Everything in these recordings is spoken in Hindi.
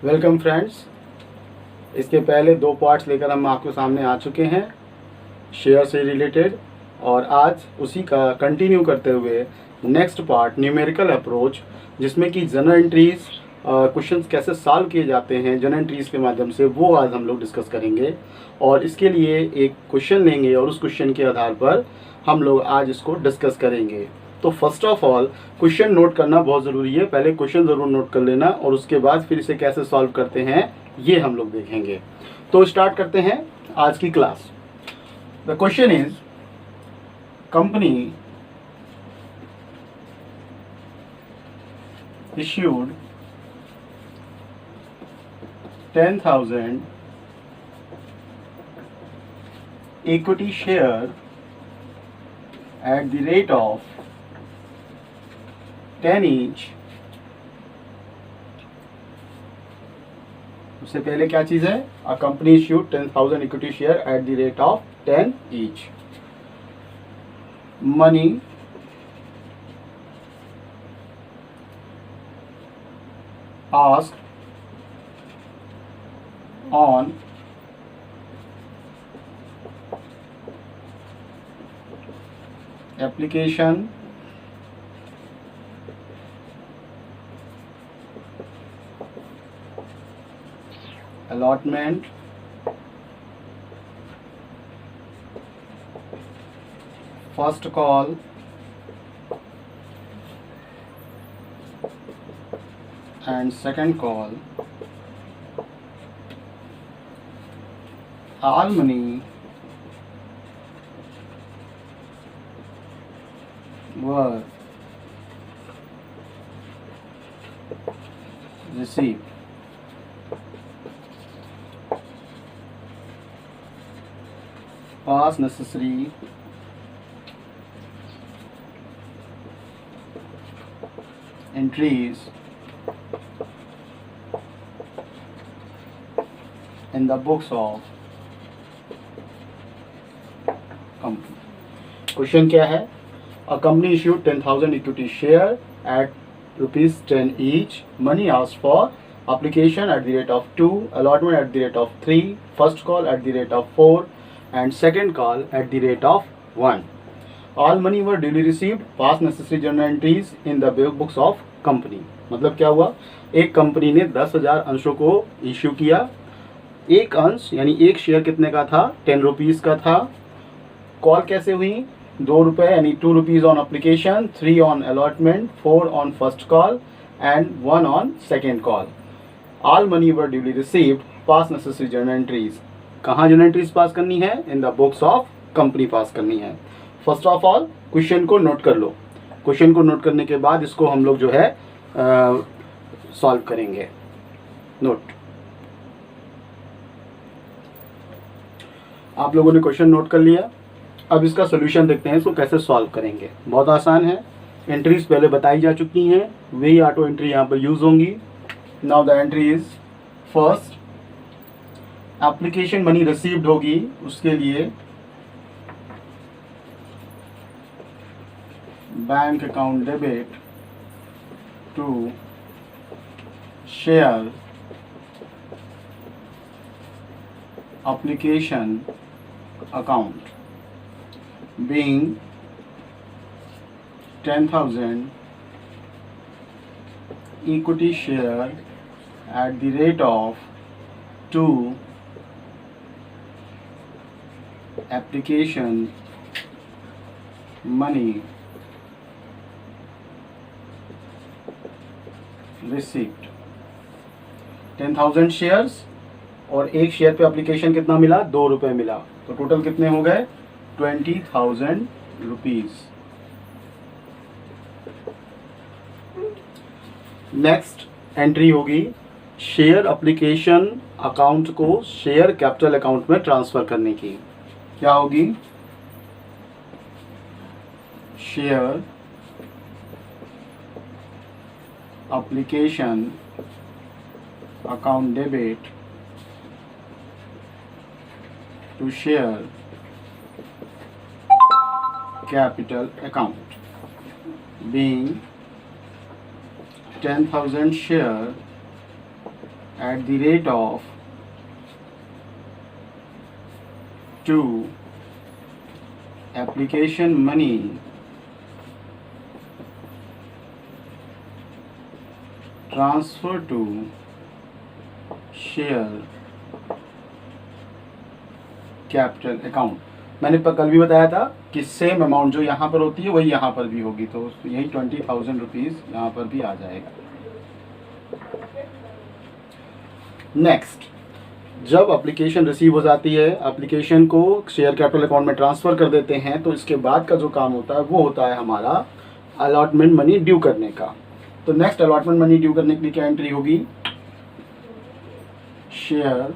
Welcome friends. इसके पहले दो पार्ट्स लेकर हम आपके सामने आ चुके हैं शेयर से रिलेटेड, और आज उसी का कंटिन्यू करते हुए नेक्स्ट पार्ट न्यूमेरिकल अप्रोच, जिसमें कि जनरल एंट्रीज क्वेश्चंस कैसे सॉल्व किए जाते हैं जनरल एंट्रीज के माध्यम से, वो आज हम लोग डिस्कस करेंगे। और इसके लिए एक क्वेश्चन लेंगे और उस क्वेश्चन के आधार पर हम लोग आज इसको डिस्कस करेंगे। तो first of all question note करना बहुत ज़रूरी है। पहले क्वेश्चन ज़रूर नोट कर लेना और उसके बाद फिर इसे कैसे सॉल्व करते हैं ये हम लोग देखेंगे। तो स्टार्ट करते हैं आज की class. The question is, company issued 10,000 equity share at the rate of 10 each। उससे पहले क्या चीज है? A company issued 10,000 equity share at the rate of 10 each। Money asked on application allotment first call and second call, all money were received। Pass necessary entries in the books of company। Question क्या है? A company issued 10,000 equity share at ₹10 each. Money asked for application at the rate of 2, allotment at the rate of 3, first call at the rate of 4, and second call at the rate of 1. All money were duly received. Pass necessary journal entries in the books of company। मतलब क्या हुआ? एक कंपनी ने 10,000 अंशों को इश्यू किया। एक अंश यानी एक शेयर कितने का था? 10 रुपीज़ का था। कॉल कैसे हुई? 2 रुपये यानी 2 rupees on application, 3 on allotment, 4 on first call and 1 on second call. All money were duly received. Pass necessary journal entries. कहाँ जर्नल एंट्रीज पास करनी है? In the books of company pass करनी है। फर्स्ट ऑफ ऑल क्वेश्चन को नोट कर लो। क्वेश्चन को नोट करने के बाद इसको हम लोग जो है सॉल्व करेंगे। नोट, आप लोगों ने क्वेश्चन नोट कर लिया। अब इसका सोल्यूशन देखते हैं, इसको कैसे सॉल्व करेंगे। बहुत आसान है। एंट्रीज पहले बताई जा चुकी हैं, वही ऑटो एंट्री यहाँ पर यूज होंगी। Now the entry is, first application money received होगी, उसके लिए bank account debit to share application account, being 10,000 equity share at the rate of 2, application money received। 10,000 shares और एक शेयर पे एप्लीकेशन कितना मिला? 2 रुपये मिला। तो टोटल कितने हो गए? 20,000 रुपीज। नेक्स्ट एंट्री होगी शेयर एप्लीकेशन अकाउंट को शेयर कैपिटल अकाउंट में ट्रांसफर करने की। क्या होगी? Share application account debit to share capital account, being 10,000 share at the rate of 2 application money transfer to share capital account. मैंने कल भी बताया था कि सेम अमाउंट जो यहाँ पर होती है वही यहाँ पर भी होगी, तो यही 20,000 रुपीज़ यहाँ पर भी आ जाएगा। नेक्स्ट, जब एप्लीकेशन रिसीव हो जाती है, एप्लीकेशन को शेयर कैपिटल अकाउंट में ट्रांसफ़र कर देते हैं, तो इसके बाद का जो काम होता है वो होता है हमारा अलॉटमेंट मनी ड्यू करने का। तो नेक्स्ट अलॉटमेंट मनी ड्यू करने के लिए क्या एंट्री होगी? Share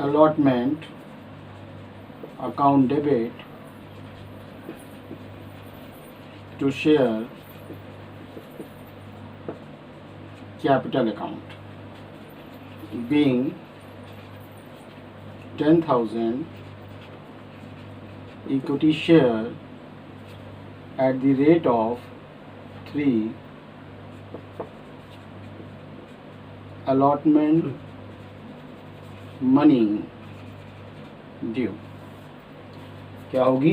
allotment account debit to share capital account being 10,000 equity share at the rate of 3 allotment money due. क्या होगी?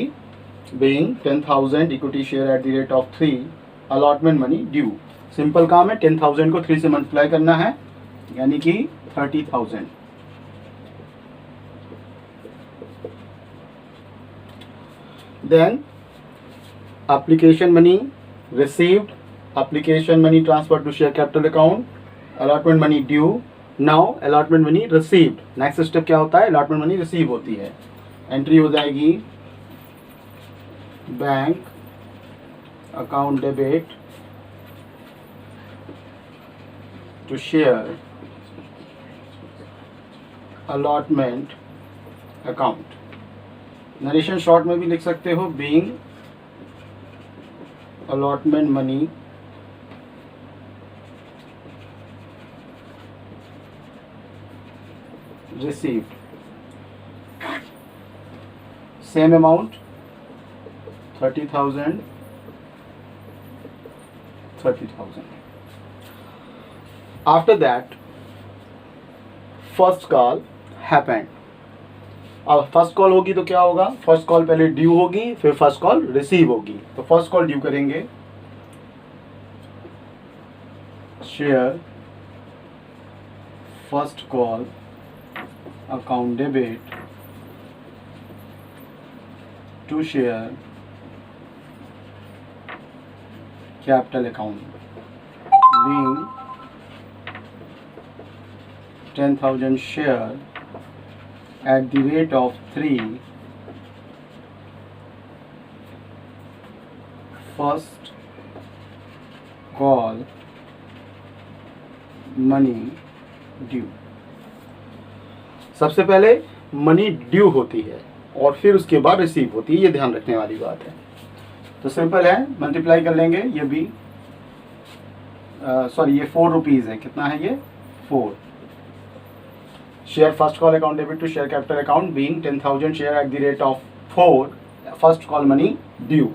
Being 10,000 equity share at the rate of 3 allotment money due. Simple काम है, 10,000 को 3 से मल्टीप्लाई करना है, यानी कि 30,000। Then application money received, application money transfer to share capital account, allotment money due. Now allotment money received, next step क्या होता है? अलॉटमेंट मनी रिसीव होती है, एंट्री हो जाएगी bank account debit to share allotment account. Narration short में भी लिख सकते हो, being allotment money received, same amount 30,000 30,000। after that first call happened। अब फर्स्ट कॉल होगी तो क्या होगा? फर्स्ट कॉल पहले ड्यू होगी, फिर फर्स्ट कॉल रिसीव होगी। तो फर्स्ट कॉल ड्यू करेंगे, share first call account debit to share capital account being 10,000 share at the rate of 3 first call money due। सबसे पहले मनी ड्यू होती है और फिर उसके बाद रिसीव होती है, ये ध्यान रखने वाली बात है। तो सिंपल है, मल्टीप्लाई कर लेंगे, ये भी सॉरी ये 4 रुपीज़ है। कितना है ये? 4। Share first call account debit to share capital account being 10,000 share at the rate of 4 first call money due.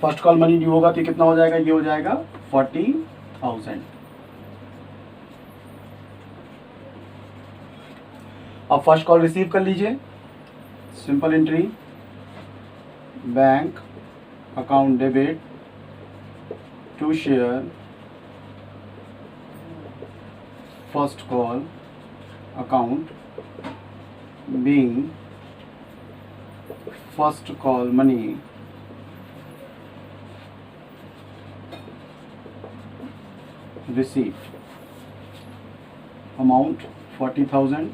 First call money due होगा तो कितना हो जाएगा? ये हो जाएगा 40,000। अब फर्स्ट कॉल रिसीव कर लीजिए, simple entry bank account debit to share first call account being first call money received, amount 40,000।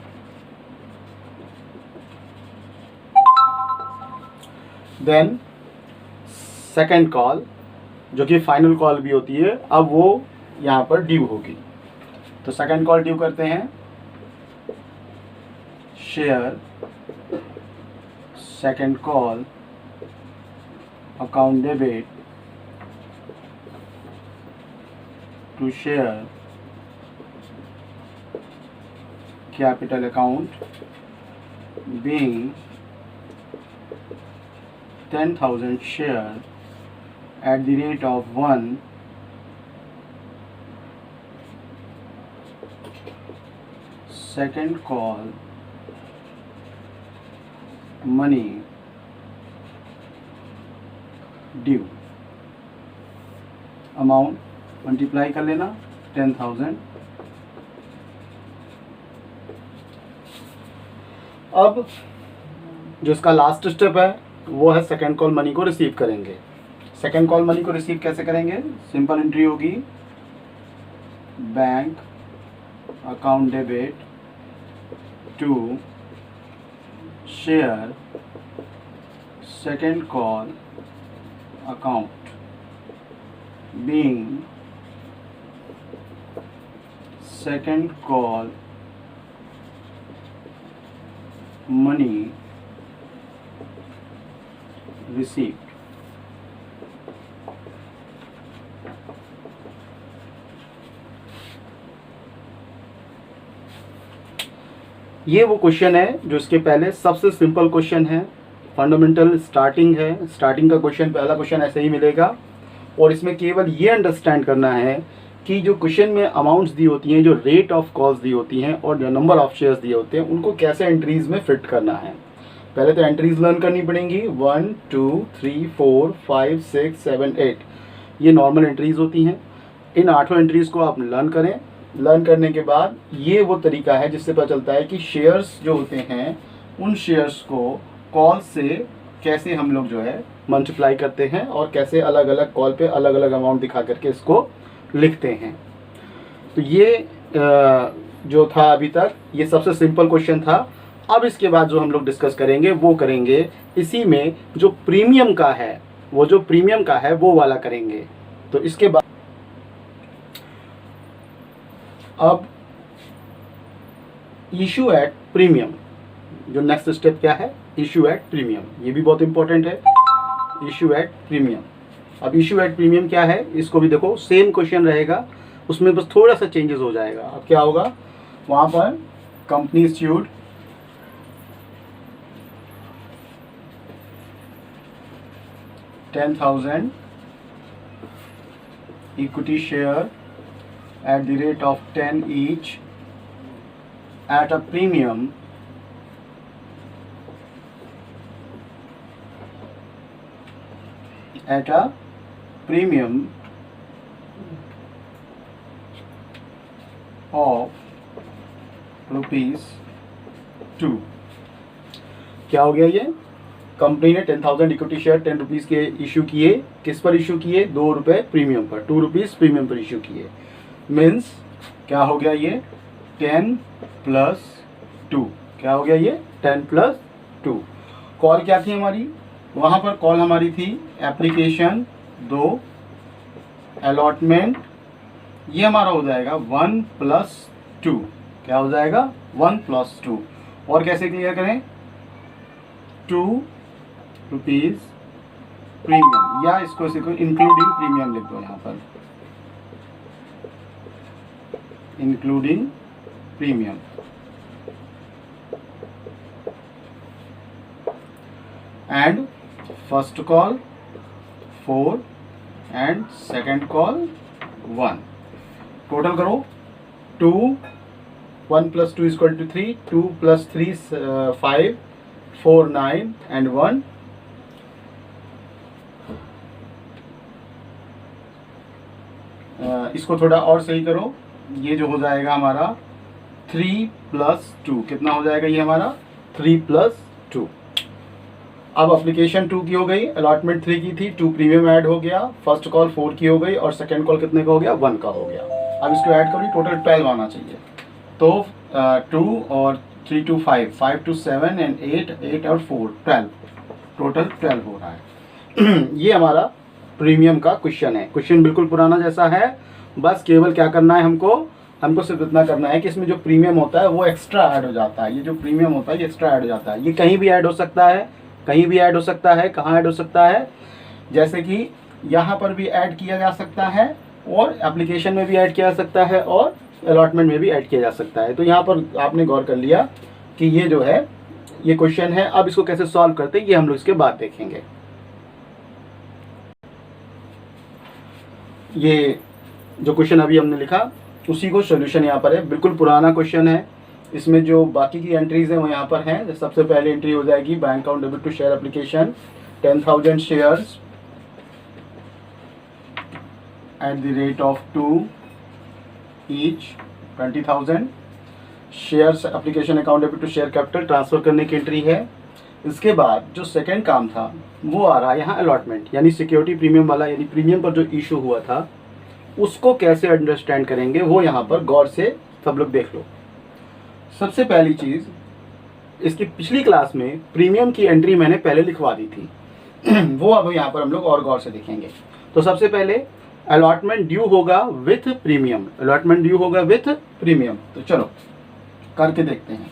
Then second call जो कि फाइनल कॉल भी होती है, अब वो यहाँ पर ड्यू होगी। तो सेकेंड कॉल ड्यू करते हैं, share second call account debit to share capital account being 10,000 share at the rate of 1 second call money due, amount multiply कर लेना 10,000। अब जो इसका लास्ट स्टेप है वो है सेकेंड कॉल मनी को रिसीव करेंगे। सेकेंड कॉल मनी को रिसीव कैसे करेंगे? सिंपल एंट्री होगी, bank account debit to share second call account being second call money received। ये वो क्वेश्चन है जो इसके पहले सबसे सिंपल क्वेश्चन है, फंडामेंटल स्टार्टिंग है। स्टार्टिंग का क्वेश्चन, पहला क्वेश्चन ऐसे ही मिलेगा और इसमें केवल ये अंडरस्टैंड करना है कि जो क्वेश्चन में अमाउंट्स दी होती हैं, जो रेट ऑफ कॉल्स दी होती हैं और जो नंबर ऑफ शेयर्स दिए होते हैं, उनको कैसे एंट्रीज में फिट करना है। पहले तो एंट्रीज लर्न करनी पड़ेंगी, 1 2 3 4 5 6 7 8, ये नॉर्मल एंट्रीज होती हैं। इन 8 एंट्रीज को आप लर्न करें। लर्न करने के बाद ये वो तरीका है जिससे पता चलता है कि शेयर्स जो होते हैं उन शेयर्स को कॉल से कैसे हम लोग जो है मल्टीप्लाई करते हैं और कैसे अलग अलग कॉल पे अलग अलग अमाउंट दिखा करके इसको लिखते हैं। तो ये जो था अभी तक ये सबसे सिंपल क्वेश्चन था। अब इसके बाद जो हम लोग डिस्कस करेंगे वो करेंगे इसी में जो प्रीमियम का है, वो जो प्रीमियम का है वो वाला करेंगे। तो इसके बाद अब इशू एट प्रीमियम, जो नेक्स्ट स्टेप क्या है, इशू एट प्रीमियम, ये भी बहुत इंपॉर्टेंट है। इशू एट प्रीमियम, अब इशू एट प्रीमियम क्या है, इसको भी देखो सेम क्वेश्चन रहेगा, उसमें बस थोड़ा सा चेंजेस हो जाएगा। अब क्या होगा, वहाँ पर company issued 10,000 equity share at the rate of 10 each at a premium of ₹2। क्या हो गया ये, कंपनी ने 10,000 इक्विटी शेयर 10 रुपीज़ के इशू किए। किस पर इशू किए, 2 रुपये प्रीमियम पर, 2 रुपीज़ प्रीमियम पर इशू किए। मीन्स क्या हो गया ये, 10 + 2, क्या हो गया ये, 10 + 2। कॉल क्या थी हमारी, वहाँ पर कॉल हमारी थी एप्लीकेशन 2, अलॉटमेंट, ये हमारा हो जाएगा 1 + 2, क्या हो जाएगा 1 + 2। और कैसे क्लियर करें, 2 रुपीज़ प्रीमियम, या इसको इंक्लूडिंग प्रीमियम लिख दो यहाँ पर, including premium. And first call 4 and second call 1। Total करो, 2, 1 + 2 = 3, 2 + 3 5, 4 9 एंड 1। इसको थोड़ा और सही करो, ये जो हो जाएगा हमारा 3 + 2, कितना हो जाएगा ये हमारा 3 + 2। अब एप्लीकेशन 2 की हो गई, अलॉटमेंट 3 की थी, 2 प्रीमियम ऐड हो गया, फर्स्ट कॉल 4 की हो गई और सेकेंड कॉल कितने का हो गया, 1 का हो गया। अब इसको ऐड करो, टोटल 12 आना चाहिए। तो 2 और 3 to 5, 5 to 7 एंड 8, 8 और 4, 12, टोटल 12 हो रहा है। ये हमारा प्रीमियम का क्वेश्चन है। क्वेश्चन बिल्कुल पुराना जैसा है, बस केवल क्या करना है हमको सिर्फ इतना करना है कि इसमें जो प्रीमियम होता है वो एक्स्ट्रा ऐड हो जाता है। ये जो प्रीमियम होता है ये एक्स्ट्रा ऐड हो जाता है। ये कहीं भी ऐड हो सकता है, कहीं भी ऐड हो सकता है। कहाँ ऐड हो सकता है, जैसे कि यहाँ पर भी ऐड किया जा सकता है और एप्लीकेशन में भी ऐड किया जा सकता है और अलॉटमेंट में भी ऐड किया जा सकता है। तो यहाँ पर आपने गौर कर लिया कि ये जो है ये क्वेश्चन है। अब इसको कैसे सॉल्व करते हैं ये हम लोग इसके बाद देखेंगे। ये जो क्वेश्चन अभी हमने लिखा उसी को सॉल्यूशन यहाँ पर है। बिल्कुल पुराना क्वेश्चन है, इसमें जो बाकी की एंट्रीज हैं वो यहाँ पर हैं। सबसे पहले एंट्री हो जाएगी bank account debit to share application 10,000 shares at the rate of 2 each 20,000 shares application account debit to share capital transfer करने की एंट्री है। इसके बाद जो सेकंड काम था वो आ रहा है यहाँ अलॉटमेंट, यानी सिक्योरिटी प्रीमियम वाला, यानी प्रीमियम पर जो इशू हुआ था उसको कैसे अंडरस्टैंड करेंगे वो यहाँ पर गौर से सब लोग देख लो। सबसे पहली चीज़, इसकी पिछली क्लास में प्रीमियम की एंट्री मैंने पहले लिखवा दी थी वो अब यहाँ पर हम लोग और गौर से देखेंगे। तो सबसे पहले अलॉटमेंट ड्यू होगा विथ प्रीमियम, अलॉटमेंट ड्यू होगा विथ प्रीमियम। तो चलो करके देखते हैं।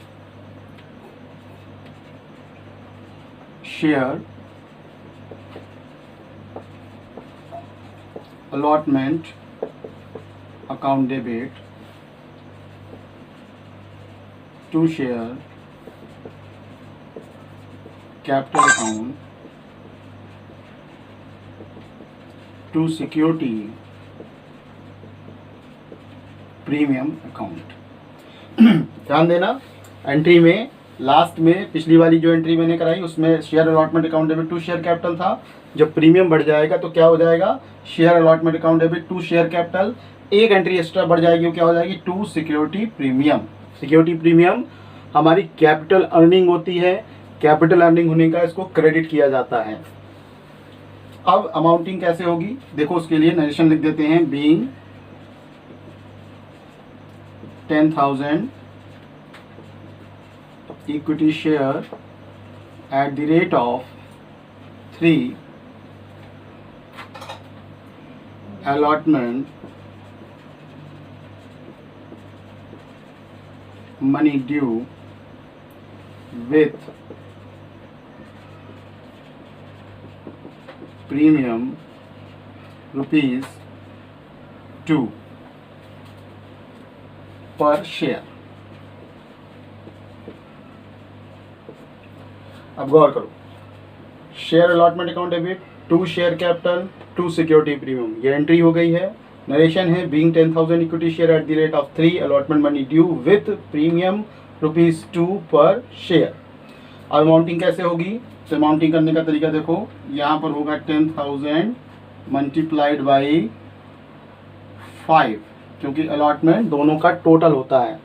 Share allotment account debit to share capital account to security premium account. ध्यान देना, एंट्री में लास्ट में पिछली वाली जो एंट्री मैंने कराई उसमें share allotment account debit to share capital था। जब प्रीमियम बढ़ जाएगा तो क्या हो जाएगा, share allotment account debit to share capital, एक एंट्री एक्स्ट्रा बढ़ जाएगी, वो क्या हो जाएगी, to security premium. Security premium हमारी कैपिटल अर्निंग होती है, कैपिटल अर्निंग होने का इसको क्रेडिट किया जाता है। अब अमाउंटिंग कैसे होगी देखो, उसके लिए नरेशन लिख देते हैं। Being 10,000 equity share at the rate of 3 allotment money due with premium ₹2 per share। अब गौर करो, share allotment account debit to share capital to security premium, ये एंट्री हो गई है। नरेशन है being 10,000 equity share at the rate of 3 allotment money due with premium ₹2 per share. अब अमाउंटिंग कैसे होगी, तो अमाउंटिंग करने का तरीका देखो, यहाँ पर होगा 10,000 मल्टीप्लाइड बाई 5, क्योंकि अलॉटमेंट दोनों का टोटल होता है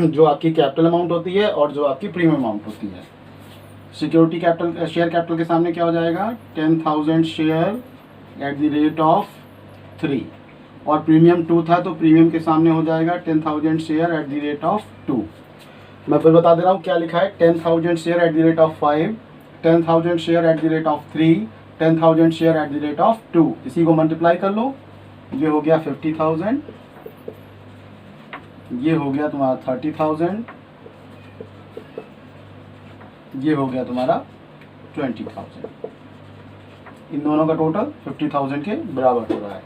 जो आपकी कैपिटल अमाउंट होती है और जो आपकी प्रीमियम अमाउंट होती है। सिक्योरिटी कैपिटल शेयर कैपिटल के सामने क्या हो जाएगा, 10,000 share at the rate of 3, और प्रीमियम 2 था तो प्रीमियम के सामने हो जाएगा 10,000 share at the rate of 2। मैं फिर बता दे रहा हूँ क्या लिखा है, 10,000 share at the rate of 5, 10,000 share at the rate of 3, 10,000 share at the rate of 2। इसी को मल्टीप्लाई कर लो, ये हो गया 50,000, ये हो गया तुम्हारा 30,000, ये हो गया तुम्हारा 20,000। इन दोनों का टोटल 50,000 के बराबर हो रहा है।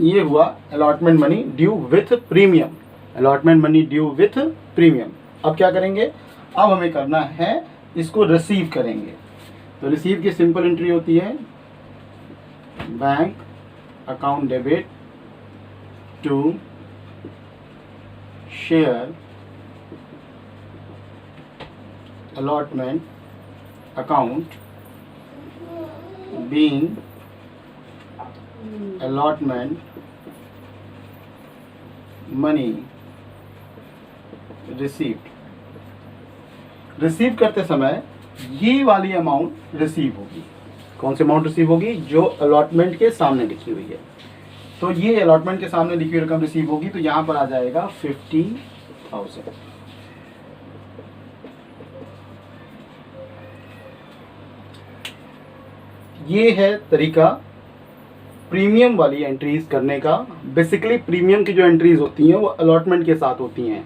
ये हुआ allotment money due with premium, allotment money due with premium. अब क्या करेंगे, अब हमें करना है इसको रिसीव करेंगे। तो रिसीव की सिंपल एंट्री होती है bank account debit to share allotment account being allotment money received। Receive करते समय ये वाली अमाउंट रिसीव होगी। कौन सी अमाउंट रिसीव होगी, जो अलॉटमेंट के सामने लिखी हुई है। तो ये अलॉटमेंट के सामने लिखी हुई रकम रिसीव होगी, तो यहाँ पर आ जाएगा 50,000। ये है तरीका प्रीमियम वाली एंट्रीज करने का। बेसिकली प्रीमियम की जो एंट्रीज होती हैं वो अलॉटमेंट के साथ होती हैं,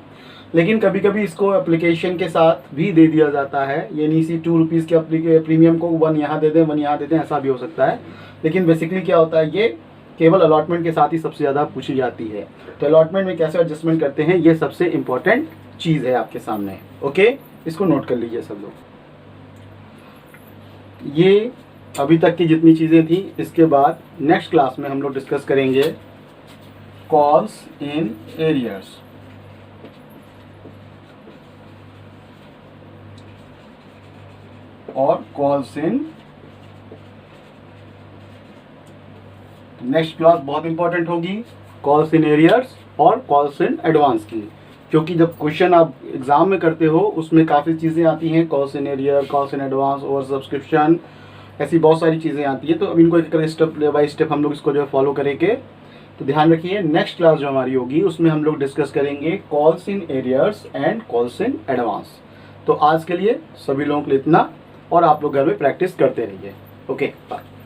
लेकिन कभी कभी इसको एप्लीकेशन के साथ भी दे दिया जाता है, यानी इसी ₹2 के प्रीमियम को 1 यहाँ दे दें 1 यहाँ दे दें, ऐसा भी हो सकता है। लेकिन बेसिकली क्या होता है, ये केवल अलॉटमेंट के साथ ही सबसे ज़्यादा पूछी जाती है। तो अलॉटमेंट में कैसे एडजस्टमेंट करते हैं, ये सबसे इम्पोर्टेंट चीज़ है आपके सामने। ओके, इसको नोट कर लीजिए सब लोग। ये अभी तक की जितनी चीज़ें थी, इसके बाद नेक्स्ट क्लास में हम लोग डिस्कस करेंगे कॉल्स इन एरियर्स। और कॉल्स इन। नेक्स्ट क्लास बहुत इंपॉर्टेंट होगी, कॉल्स इन एरियर्स और कॉल्स इन एडवांस की, क्योंकि जब क्वेश्चन आप एग्जाम में करते हो उसमें काफ़ी चीज़ें आती हैं, calls in arrear, calls in advance, over subscription, ऐसी बहुत सारी चीज़ें आती है। तो अब इनको एक स्टेप बाय स्टेप हम लोग इसको जो है फॉलो करेंगे। तो ध्यान रखिए, नेक्स्ट क्लास जो हमारी होगी उसमें हम लोग डिस्कस करेंगे calls in arrears and calls in advance. तो आज के लिए सभी लोगों के लिए इतना, और आप लोग घर में प्रैक्टिस करते रहिए। Okay, bye.